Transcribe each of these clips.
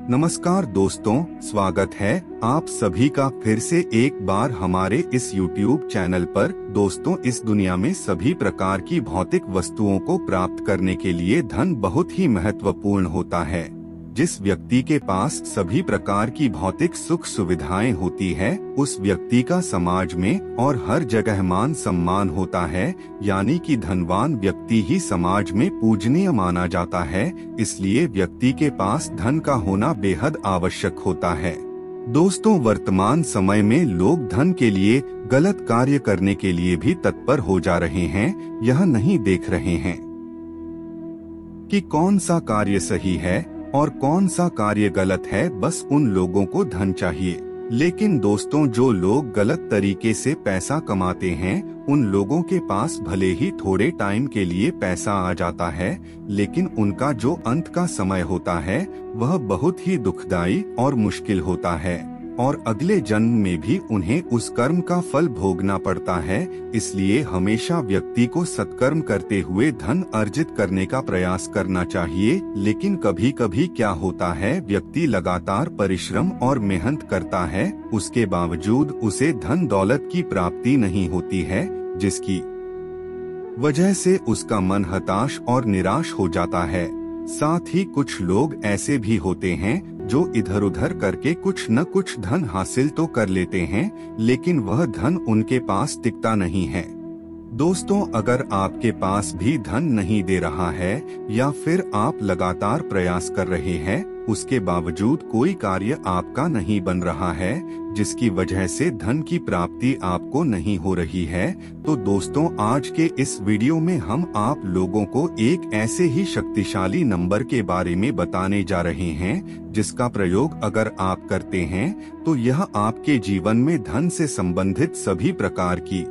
नमस्कार दोस्तों, स्वागत है आप सभी का फिर से एक बार हमारे इस YouTube चैनल पर। दोस्तों, इस दुनिया में सभी प्रकार की भौतिक वस्तुओं को प्राप्त करने के लिए धन बहुत ही महत्वपूर्ण होता है। जिस व्यक्ति के पास सभी प्रकार की भौतिक सुख सुविधाएं होती है, उस व्यक्ति का समाज में और हर जगह मान सम्मान होता है। यानी कि धनवान व्यक्ति ही समाज में पूजनीय माना जाता है। इसलिए व्यक्ति के पास धन का होना बेहद आवश्यक होता है। दोस्तों, वर्तमान समय में लोग धन के लिए गलत कार्य करने के लिए भी तत्पर हो जा रहे हैं। यह नहीं देख रहे हैं कि कौन सा कार्य सही है और कौन सा कार्य गलत है। बस उन लोगों को धन चाहिए। लेकिन दोस्तों, जो लोग गलत तरीके से पैसा कमाते हैं, उन लोगों के पास भले ही थोड़े टाइम के लिए पैसा आ जाता है, लेकिन उनका जो अंत का समय होता है वह बहुत ही दुखदाई और मुश्किल होता है और अगले जन्म में भी उन्हें उस कर्म का फल भोगना पड़ता है। इसलिए हमेशा व्यक्ति को सत्कर्म करते हुए धन अर्जित करने का प्रयास करना चाहिए। लेकिन कभी कभी क्या होता है, व्यक्ति लगातार परिश्रम और मेहनत करता है, उसके बावजूद उसे धन दौलत की प्राप्ति नहीं होती है, जिसकी वजह से उसका मन हताश और निराश हो जाता है। साथ ही कुछ लोग ऐसे भी होते हैं जो इधर उधर करके कुछ न कुछ धन हासिल तो कर लेते हैं, लेकिन वह धन उनके पास टिकता नहीं है। दोस्तों, अगर आपके पास भी धन नहीं दे रहा है या फिर आप लगातार प्रयास कर रहे हैं, उसके बावजूद कोई कार्य आपका नहीं बन रहा है, जिसकी वजह से धन की प्राप्ति आपको नहीं हो रही है, तो दोस्तों, आज के इस वीडियो में हम आप लोगों को एक ऐसे ही शक्तिशाली नंबर के बारे में बताने जा रहे हैं, जिसका प्रयोग अगर आप करते हैं तो यह आपके जीवन में धन से संबंधित सभी प्रकार की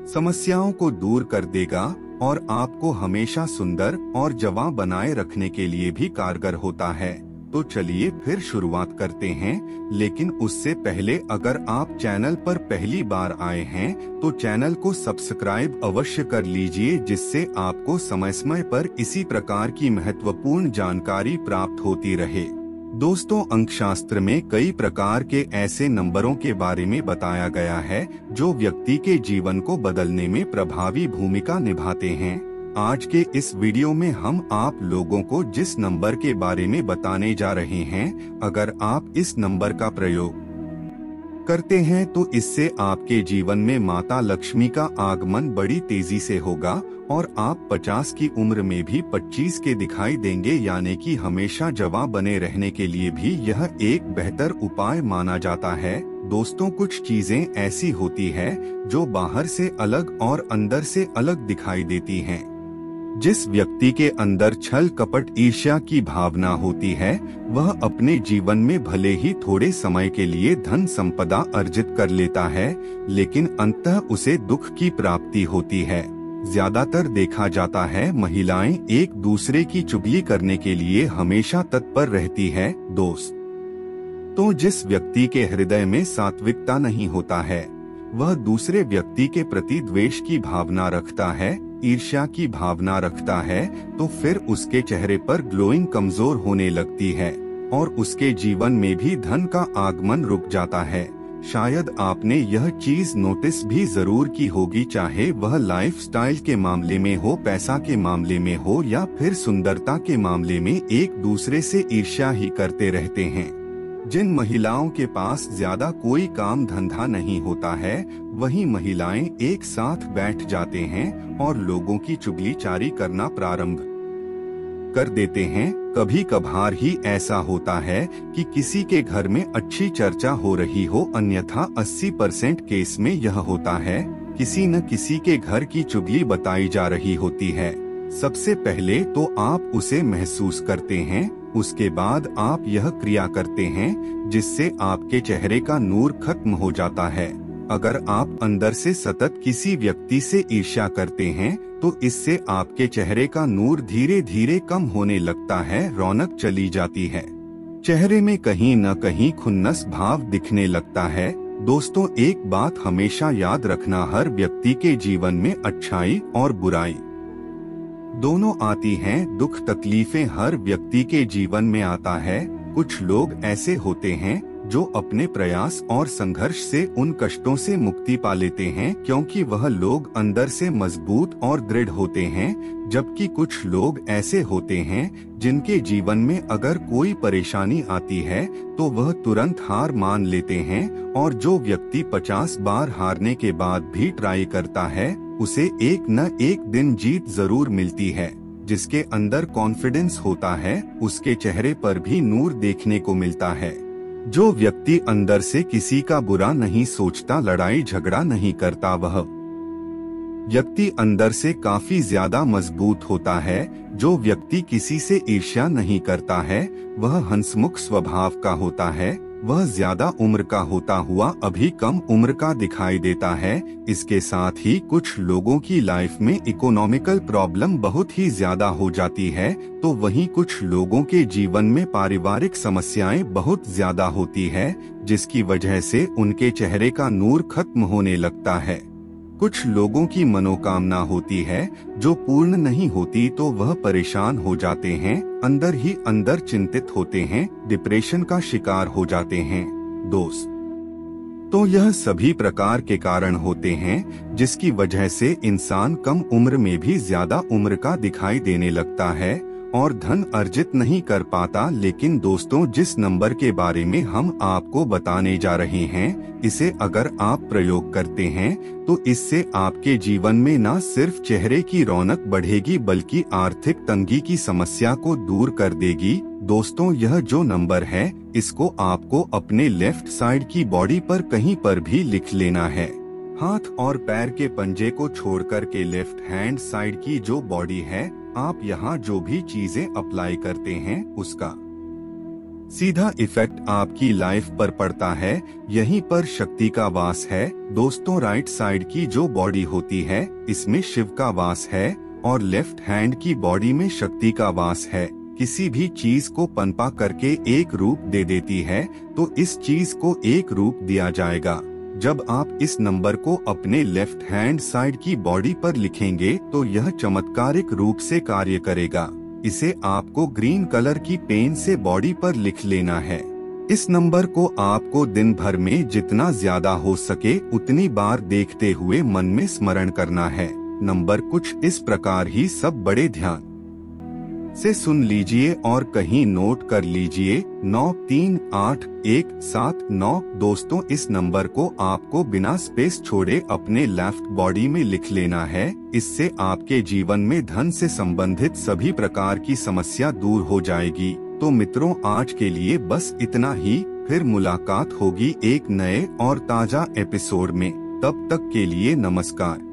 समस्याओं को दूर कर देगा और आपको हमेशा सुंदर और जवां बनाए रखने के लिए भी कारगर होता है। तो चलिए फिर शुरुआत करते हैं। लेकिन उससे पहले अगर आप चैनल पर पहली बार आए हैं तो चैनल को सब्सक्राइब अवश्य कर लीजिए, जिससे आपको समय समय पर इसी प्रकार की महत्वपूर्ण जानकारी प्राप्त होती रहे। दोस्तों, अंकशास्त्र में कई प्रकार के ऐसे नंबरों के बारे में बताया गया है जो व्यक्ति के जीवन को बदलने में प्रभावी भूमिका निभाते हैं। आज के इस वीडियो में हम आप लोगों को जिस नंबर के बारे में बताने जा रहे हैं, अगर आप इस नंबर का प्रयोग करते हैं तो इससे आपके जीवन में माता लक्ष्मी का आगमन बड़ी तेजी से होगा और आप 50 की उम्र में भी 25 के दिखाई देंगे। यानी कि हमेशा जवां बने रहने के लिए भी यह एक बेहतर उपाय माना जाता है। दोस्तों, कुछ चीजें ऐसी होती है जो बाहर से अलग और अंदर से अलग दिखाई देती हैं। जिस व्यक्ति के अंदर छल कपट ईर्ष्या की भावना होती है, वह अपने जीवन में भले ही थोड़े समय के लिए धन संपदा अर्जित कर लेता है, लेकिन अंततः उसे दुख की प्राप्ति होती है। ज्यादातर देखा जाता है महिलाएं एक दूसरे की चुगली करने के लिए हमेशा तत्पर रहती है। दोस्त, तो जिस व्यक्ति के हृदय में सात्विकता नहीं होता है, वह दूसरे व्यक्ति के प्रति द्वेष की भावना रखता है, ईर्ष्या की भावना रखता है, तो फिर उसके चेहरे पर ग्लोइंग कमजोर होने लगती है और उसके जीवन में भी धन का आगमन रुक जाता है। शायद आपने यह चीज नोटिस भी जरूर की होगी, चाहे वह लाइफस्टाइल के मामले में हो, पैसा के मामले में हो या फिर सुंदरता के मामले में, एक दूसरे से ईर्ष्या ही करते रहते हैं। जिन महिलाओं के पास ज्यादा कोई काम धंधा नहीं होता है, वही महिलाएं एक साथ बैठ जाते हैं और लोगों की चुगलीचारी करना प्रारंभ कर देते हैं। कभी कभार ही ऐसा होता है कि किसी के घर में अच्छी चर्चा हो रही हो, अन्यथा 80% केस में यह होता है किसी न किसी के घर की चुगली बताई जा रही होती है। सबसे पहले तो आप उसे महसूस करते हैं, उसके बाद आप यह क्रिया करते हैं, जिससे आपके चेहरे का नूर खत्म हो जाता है। अगर आप अंदर से सतत किसी व्यक्ति से ईर्ष्या करते हैं तो इससे आपके चेहरे का नूर धीरे धीरे कम होने लगता है, रौनक चली जाती है, चेहरे में कहीं न कहीं खुन्नस भाव दिखने लगता है। दोस्तों, एक बात हमेशा याद रखना, हर व्यक्ति के जीवन में अच्छाई और बुराई दोनों आती हैं। दुख तकलीफें हर व्यक्ति के जीवन में आता है, कुछ लोग ऐसे होते हैं जो अपने प्रयास और संघर्ष से उन कष्टों से मुक्ति पा लेते हैं, क्योंकि वह लोग अंदर से मजबूत और दृढ़ होते हैं। जबकि कुछ लोग ऐसे होते हैं जिनके जीवन में अगर कोई परेशानी आती है तो वह तुरंत हार मान लेते हैं, और जो व्यक्ति 50 बार हारने के बाद भी ट्राई करता है उसे एक न एक दिन जीत जरूर मिलती है। जिसके अंदर कॉन्फिडेंस होता है उसके चेहरे पर भी नूर देखने को मिलता है। जो व्यक्ति अंदर से किसी का बुरा नहीं सोचता, लड़ाई झगड़ा नहीं करता, वह व्यक्ति अंदर से काफी ज्यादा मजबूत होता है। जो व्यक्ति किसी से ईर्ष्या नहीं करता है वह हंसमुख स्वभाव का होता है। वह ज्यादा उम्र का होता हुआ अभी कम उम्र का दिखाई देता है। इसके साथ ही कुछ लोगों की लाइफ में इकोनॉमिकल प्रॉब्लम बहुत ही ज्यादा हो जाती है, तो वहीं कुछ लोगों के जीवन में पारिवारिक समस्याएं बहुत ज्यादा होती है, जिसकी वजह से उनके चेहरे का नूर खत्म होने लगता है। कुछ लोगों की मनोकामना होती है जो पूर्ण नहीं होती तो वह परेशान हो जाते हैं, अंदर ही अंदर चिंतित होते हैं, डिप्रेशन का शिकार हो जाते हैं। दोस्त, तो यह सभी प्रकार के कारण होते हैं जिसकी वजह से इंसान कम उम्र में भी ज्यादा उम्र का दिखाई देने लगता है और धन अर्जित नहीं कर पाता। लेकिन दोस्तों, जिस नंबर के बारे में हम आपको बताने जा रहे हैं, इसे अगर आप प्रयोग करते हैं तो इससे आपके जीवन में न सिर्फ चेहरे की रौनक बढ़ेगी बल्कि आर्थिक तंगी की समस्या को दूर कर देगी। दोस्तों, यह जो नंबर है इसको आपको अपने लेफ्ट साइड की बॉडी पर कहीं पर भी लिख लेना है। हाथ और पैर के पंजे को छोड़कर के लेफ्ट हैंड साइड की जो बॉडी है, आप यहाँ जो भी चीजें अप्लाई करते हैं उसका सीधा इफेक्ट आपकी लाइफ पर पड़ता है। यहीं पर शक्ति का वास है। दोस्तों, राइट साइड की जो बॉडी होती है इसमें शिव का वास है और लेफ्ट हैंड की बॉडी में शक्ति का वास है। किसी भी चीज को पनपा करके एक रूप दे देती है, तो इस चीज को एक रूप दिया जाएगा। जब आप इस नंबर को अपने लेफ्ट हैंड साइड की बॉडी पर लिखेंगे तो यह चमत्कारिक रूप से कार्य करेगा। इसे आपको ग्रीन कलर की पेन से बॉडी पर लिख लेना है। इस नंबर को आपको दिन भर में जितना ज्यादा हो सके उतनी बार देखते हुए मन में स्मरण करना है। नंबर कुछ इस प्रकार ही, सब बड़े ध्यान से सुन लीजिए और कहीं नोट कर लीजिए। 938179। दोस्तों, इस नंबर को आपको बिना स्पेस छोड़े अपने लेफ्ट बॉडी में लिख लेना है। इससे आपके जीवन में धन से संबंधित सभी प्रकार की समस्या दूर हो जाएगी। तो मित्रों, आज के लिए बस इतना ही। फिर मुलाकात होगी एक नए और ताजा एपिसोड में। तब तक के लिए नमस्कार।